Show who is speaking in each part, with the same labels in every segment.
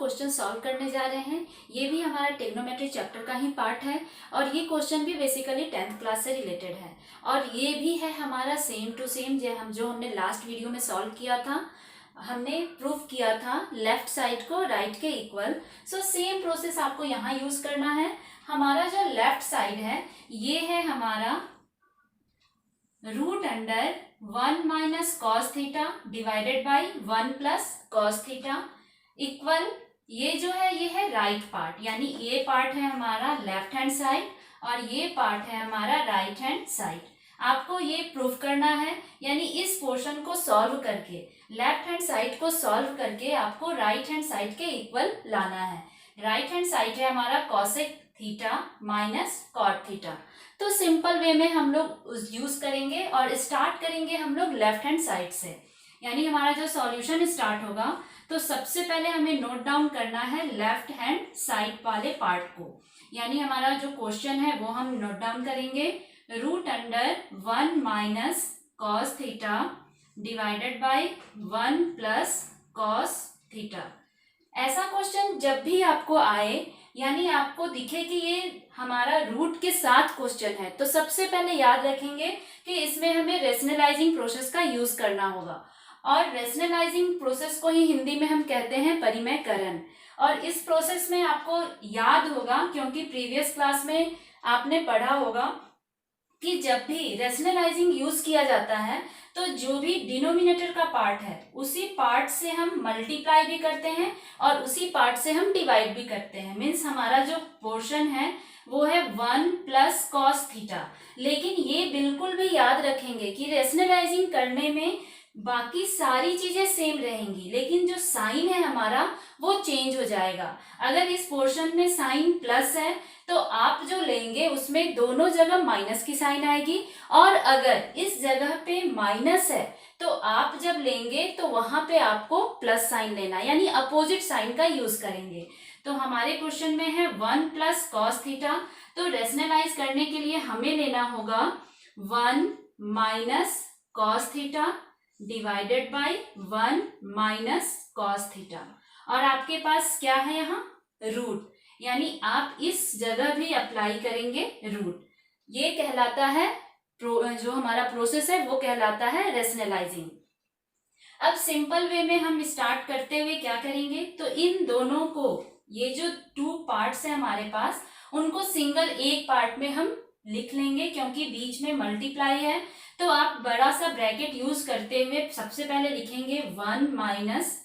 Speaker 1: Question solve करने जा रहे हैं। ये भी हमारा ट्रिग्नोमेट्री चैप्टर का ही पार्ट है और ये क्वेश्चन भी बेसिकली 10th क्लास से रिलेटेड है और ये भी है हमारा सेम टू सेम जो हमने लास्ट वीडियो में सॉल्व किया था। हमने प्रूफ किया था लेफ्ट साइड को राइट के इक्वल। सो सेम प्रोसेस आपको यहाँ यूज करना है। हमारा जो लेफ्ट साइड है ये है हमारा root under 1 minus cos theta divided by 1 plus cos theta equal ये जो है ये है राइट पार्ट, यानी ये पार्ट है हमारा लेफ्ट हैंड साइड और ये पार्ट है हमारा राइट हैंड साइड। आपको ये प्रूफ करना है, यानी इस पोर्शन को सॉल्व करके लेफ्ट हैंड साइड को सॉल्व करके आपको राइट हैंड साइड के इक्वल लाना है। राइट हैंड साइड है हमारा cosec theta minus cot theta. तो सिंपल वे में हम लोग यूज करेंगे और स्टार्ट करेंगे हम लोग लेफ्ट हैंड साइड से, यानी हमारा जो सॉल्यूशन स्टार्ट होगा तो सबसे पहले हमें नोट डाउन करना है लेफ्ट हैंड साइड वाले पार्ट को, यानी हमारा जो क्वेश्चन है वो हम नोट डाउन करेंगे root under 1 minus cos theta divided by 1 plus cos theta. ऐसा क्वेश्चन जब भी आपको आए, यानी आपको दिखे कि ये हमारा रूट के साथ क्वेश्चन है, तो सबसे पहले याद रखेंगे कि इसमें हमें रेशनलाइजिंग प्रोसेस का यूज करना होगा और रेशनलाइजिंग प्रोसेस को ही हिंदी में हम कहते हैं परिमेयकरण। और इस प्रोसेस में आपको याद होगा, क्योंकि प्रीवियस क्लास में आपने पढ़ा होगा कि जब भी रेशनलाइजिंग यूज किया जाता है तो जो भी डिनोमिनेटर का पार्ट है उसी पार्ट से हम मल्टीप्लाई भी करते हैं और उसी पार्ट से हम डिवाइड भी करते हैं। मीन्स हमारा जो पोर्शन है वो है 1 प्लस कॉस थीटा। लेकिन ये बिल्कुल भी याद रखेंगे कि रेशनलाइजिंग करने में बाकी सारी चीजें सेम रहेंगी, लेकिन जो साइन है हमारा वो चेंज हो जाएगा। अगर इस पोर्शन में साइन प्लस है तो आप जो लेंगे उसमें दोनों जगह माइनस की साइन आएगी, और अगर इस जगह पे माइनस है तो आप जब लेंगे तो वहां पे आपको प्लस साइन लेना, यानी अपोजिट साइन का यूज करेंगे। तो हमारे क्वेश्चन में है 1 प्लस कॉस थीटा, तो रेशनलाइज करने के लिए हमें लेना होगा 1 minus cos theta divided by 1 minus cos theta, और आपके पास क्या है यहाँ रूट, यानी आप इस जगह भी अप्लाई करेंगे रूट। ये कहलाता है जो हमारा प्रोसेस है वो कहलाता है रेशनलाइजिंग। अब सिंपल वे में हम स्टार्ट करते हुए क्या करेंगे, तो इन दोनों को, ये जो 2 पार्ट्स है हमारे पास, उनको सिंगल एक पार्ट में हम लिख लेंगे, क्योंकि बीच में मल्टीप्लाई है। तो आप बड़ा सा ब्रैकेट यूज करते हुए सबसे पहले लिखेंगे 1 minus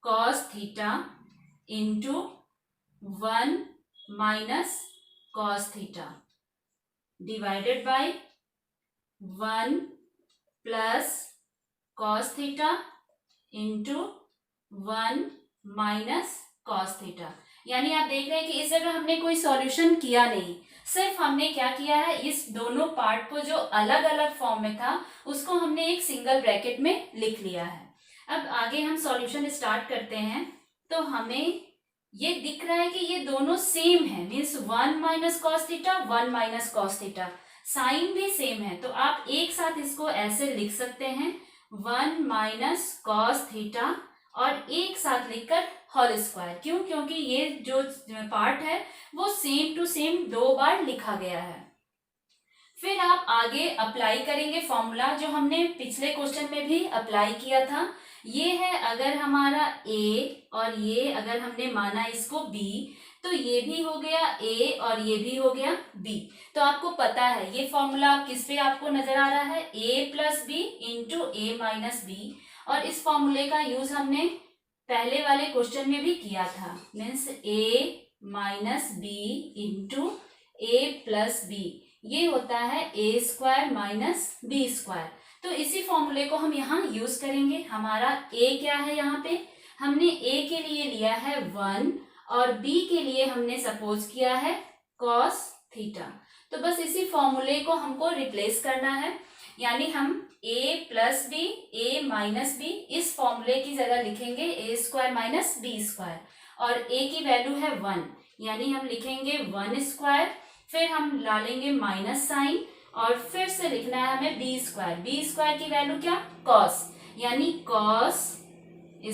Speaker 1: cos theta into 1 minus cos theta divided by 1 plus cos theta into 1 minus cos theta. यानी आप देख रहे हैं कि इस जगह हमने कोई सॉल्यूशन किया नहीं, सिर्फ हमने क्या किया है, इस दोनों पार्ट को जो अलग अलग फॉर्म में था उसको हमने एक सिंगल ब्रैकेट में लिख लिया है। अब आगे हम सॉल्यूशन स्टार्ट करते हैं। तो हमें ये दिख रहा है कि ये दोनों सेम है, means 1 minus cos theta 1 minus cos theta, sine भी सेम है। तो आप एक साथ इसको ऐसे लिख सकते हैं 1 माइनस कॉस थीटा और एक साथ लिखकर होल स्क्वायर। क्यों? क्योंकि ये जो पार्ट है वो सेम टू सेम 2 बार लिखा गया है। फिर आप आगे अप्लाई करेंगे फॉर्मूला जो हमने पिछले क्वेश्चन में भी अप्लाई किया था। ये है अगर हमारा a और ये अगर हमने माना इसको b, तो ये भी हो गया a और ये भी हो गया b। तो आपको पता है ये फॉर्मूला किस पे आपको नजर आ रहा है, a plus B into a minus B, और इस फॉर्मूले का यूज हमने पहले वाले क्वेश्चन में भी किया था, means a minus B into a plus B, ये होता है a square minus B square. तो इसी फॉर्मूले को हम यहाँ यूज करेंगे। हमारा a क्या है, यहाँ पे हमने a के लिए लिया है 1 और b के लिए हमने सपोज किया है cos थीटा। तो बस इसी फॉर्मूले को हमको रिप्लेस करना है, यानी हम a plus B a minus B इस फॉर्मूले की जगह लिखेंगे a square minus B square, और a की वैल्यू है 1, यानी हम लिखेंगे 1 स्क्वायर, फिर हम डालेंगे माइनस साइन और फिर से लिखना है हमें बी स्क्वायर की वैल्यू क्या, cos, यानी cos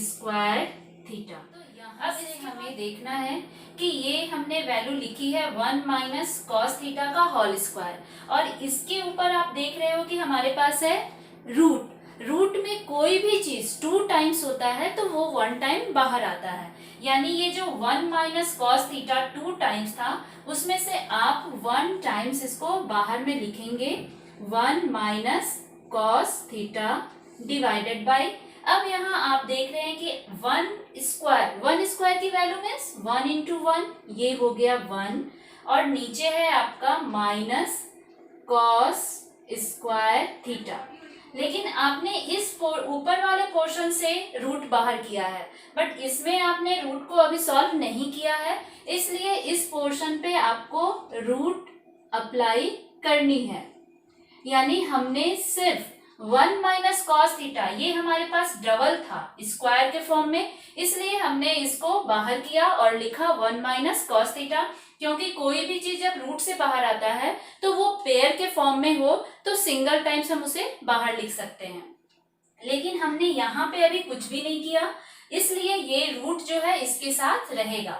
Speaker 1: स्क्वायर थीटा। तो अब इसे हमें देखना है कि ये हमने वैल्यू लिखी है 1 माइनस कॉस थीटा का होल स्क्वायर, और इसके ऊपर आप देख रहे हो कि हमारे पास है रूट। रूट में कोई भी चीज 2 टाइम्स होता है तो वो 1 टाइम बाहर आता है, यानी ये जो 1 माइनस कॉस थीटा 2 टाइम्स था उसमें से आप 1 टाइम्स इसको बाहर में लिखेंगे, 1 minus cos theta divided by, अब यहाँ आप देख रहे हैं कि 1 स्क्वायर की वैल्यू मीन्स 1 इंटू 1, ये हो गया 1, और नीचे है आपका माइनस कॉस स्क्वायर थीटा। लेकिन आपने इस ऊपर वाले पोर्शन से रूट बाहर किया है, बट इसमें आपने रूट को अभी सॉल्व नहीं किया है, इसलिए इस पोर्शन पे आपको रूट अप्लाई करनी है। यानी हमने सिर्फ 1 माइनस कॉस थीटा, ये हमारे पास डबल था स्क्वायर के फॉर्म में, इसलिए हमने इसको बाहर किया और लिखा 1 माइनस कॉस थीटा, क्योंकि कोई भी चीज जब रूट से बाहर आता है तो वो पेयर के फॉर्म में हो तो सिंगल टाइम्स हम उसे बाहर लिख सकते हैं। लेकिन हमने यहाँ पे अभी कुछ भी नहीं किया, इसलिए ये रूट जो है इसके साथ रहेगा।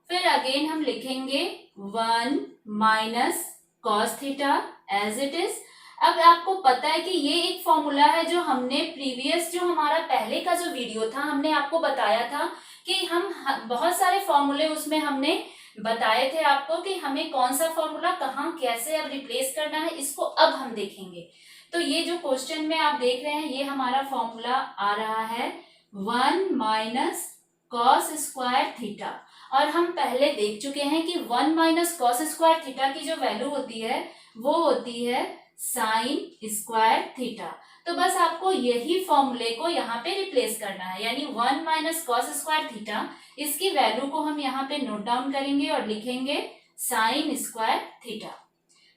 Speaker 1: फिर अगेन हम लिखेंगे 1 minus cos theta as it is. अब आपको पता है कि ये एक फॉर्मूला है जो हमने प्रीवियस, जो हमारा पहले का जो वीडियो था, हमने आपको बताया था कि हम बहुत सारे फॉर्मूले उसमें हमने बताए थे आपको कि हमें कौन सा फॉर्मूला कहाँ कैसे अब रिप्लेस करना है, इसको अब हम देखेंगे। तो ये जो क्वेश्चन में आप देख रहे हैं ये हमारा फॉर्मूला आ रहा है 1 माइनस कॉस स्क्वायर थीटा, और हम पहले देख चुके हैं कि 1 माइनस कॉस स्क्वायर थीटा की जो वैल्यू होती है वो होती है साइन स्क्वायर थीटा। तो बस आपको यही फॉर्मूले को यहाँ पे रिप्लेस करना है, यानी 1 माइनस कॉस स्क्वायर थीटा, इसकी वैल्यू को हम यहाँ पे नोट डाउन करेंगे और लिखेंगे साइन स्क्वायर थीटा।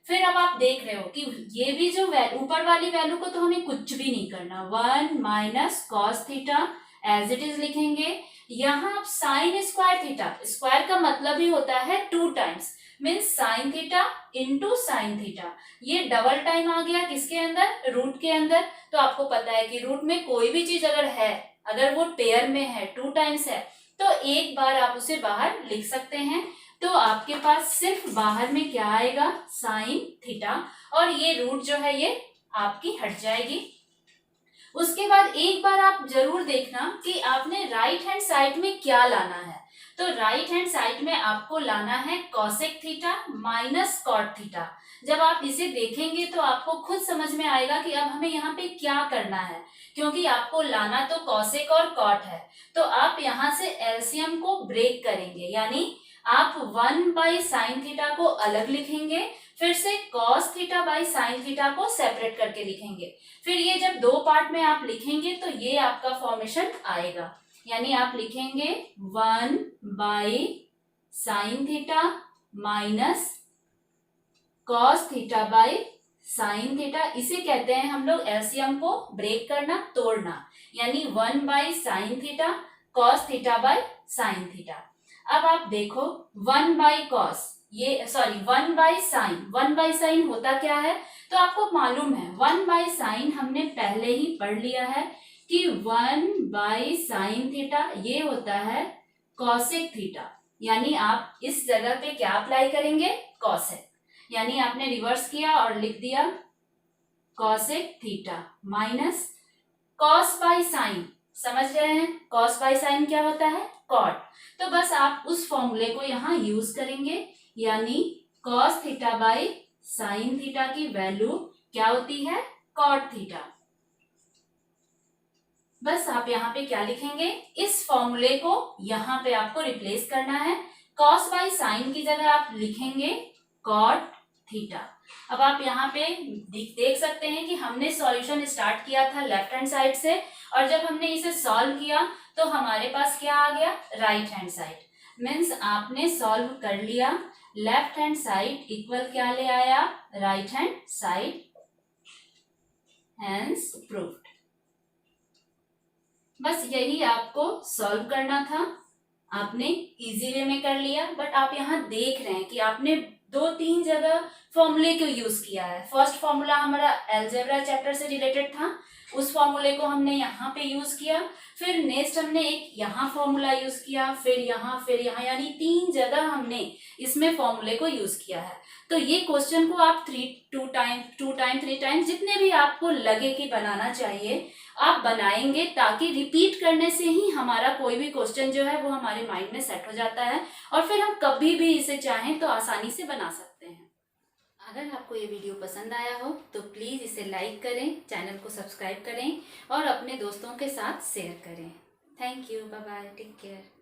Speaker 1: फिर अब आप देख रहे हो कि ये भी जो ऊपर वाली वैल्यू को तो हमें कुछ भी नहीं करना, 1 minus cos theta as it is लिखेंगे। यहाँ आप साइन स्क्वायर थीटा, स्क्वायर का मतलब ही होता है 2 times, means sine theta into sine theta, ये डबल टाइम आ गया किसके अंदर, रूट के अंदर। तो आपको पता है कि रूट में कोई भी चीज अगर है, अगर वो पेयर में है 2 टाइम्स है, तो एक बार आप उसे बाहर लिख सकते हैं। तो आपके पास सिर्फ बाहर में क्या आएगा, साइन थीटा, और ये रूट जो है ये आपकी हट जाएगी। उसके बाद एक बार आप जरूर देखना कि आपने राइट हैंड साइड में क्या लाना है। तो राइट हैंड साइड में आपको लाना है cosec theta minus cot theta. जब आप इसे देखेंगे तो आपको खुद समझ में आएगा कि अब हमें यहाँ पे क्या करना है, क्योंकि आपको लाना तो कॉसेक और कॉट है। तो आप यहाँ से एलसीएम को ब्रेक करेंगे, यानी आप 1 बाई साइन थीटा को अलग लिखेंगे, फिर से cos theta by sine theta को सेपरेट करके लिखेंगे। फिर ये जब 2 पार्ट में आप लिखेंगे तो ये आपका फॉर्मेशन आएगा, यानी आप लिखेंगे 1 by sine theta minus cos theta by sine theta. इसे कहते हैं हम लोग एलसीएम को ब्रेक करना, तोड़ना, यानी 1 by sine theta cos theta by sine theta. अब आप देखो 1 बाई कॉस, ये sorry 1 by sine, 1 by sine होता क्या है, तो आपको मालूम है 1 बाई साइन हमने पहले ही पढ़ लिया है कि 1 बाई साइन थीटा ये होता है कॉसेक थीटा, यानी आप इस जगह पे क्या अप्लाई करेंगे, कॉसेक, यानी आपने रिवर्स किया और लिख दिया cosec theta minus cos by sine, समझ रहे हैं कॉस बाई साइन क्या होता है, कॉट। तो बस आप उस फॉर्मूले को यहाँ यूज करेंगे, यानी cos theta by sine theta की वैल्यू क्या होती है, कॉट थीटा। बस आप यहाँ पे क्या लिखेंगे, इस फॉर्मूले को यहाँ पे आपको रिप्लेस करना है, कॉस बाई साइन की जगह आप लिखेंगे कॉट थीटा। अब आप यहाँ पे देख सकते हैं कि हमने सॉल्यूशन स्टार्ट किया था लेफ्ट हैंड साइड से, और जब हमने इसे सॉल्व किया तो हमारे पास क्या आ गया, राइट हैंड साइड, मीन्स आपने सॉल्व कर लिया, लेफ्ट हैंड साइड इक्वल क्या ले आया, right hand side, hence proved. बस यही आपको सॉल्व करना था, आपने इजी वे में कर लिया, बट आप यहाँ देख रहे हैं कि आपने दो तीन जगह फॉर्मूले को यूज किया है। फर्स्ट फॉर्मूला हमारा अलजेब्रा चैप्टर से रिलेटेड था, उस फॉर्मूले को हमने यहाँ पे यूज किया, फिर नेक्स्ट हमने एक यहाँ फॉर्मूला यूज किया, फिर यहाँ, यानी तीन जगह हमने इसमें फॉर्मूले को यूज किया है। तो ये क्वेश्चन को आप टू टाइम 3 टाइम जितने भी आपको लगे कि बनाना चाहिए आप बनाएंगे, ताकि रिपीट करने से ही हमारा कोई भी क्वेश्चन जो है वो हमारे माइंड में सेट हो जाता है और फिर हम कभी भी इसे चाहें तो आसानी से बना सकते हैं। अगर आपको ये वीडियो पसंद आया हो तो प्लीज़ इसे लाइक करें, चैनल को सब्सक्राइब करें और अपने दोस्तों के साथ शेयर करें। Thank you, bye bye, take care.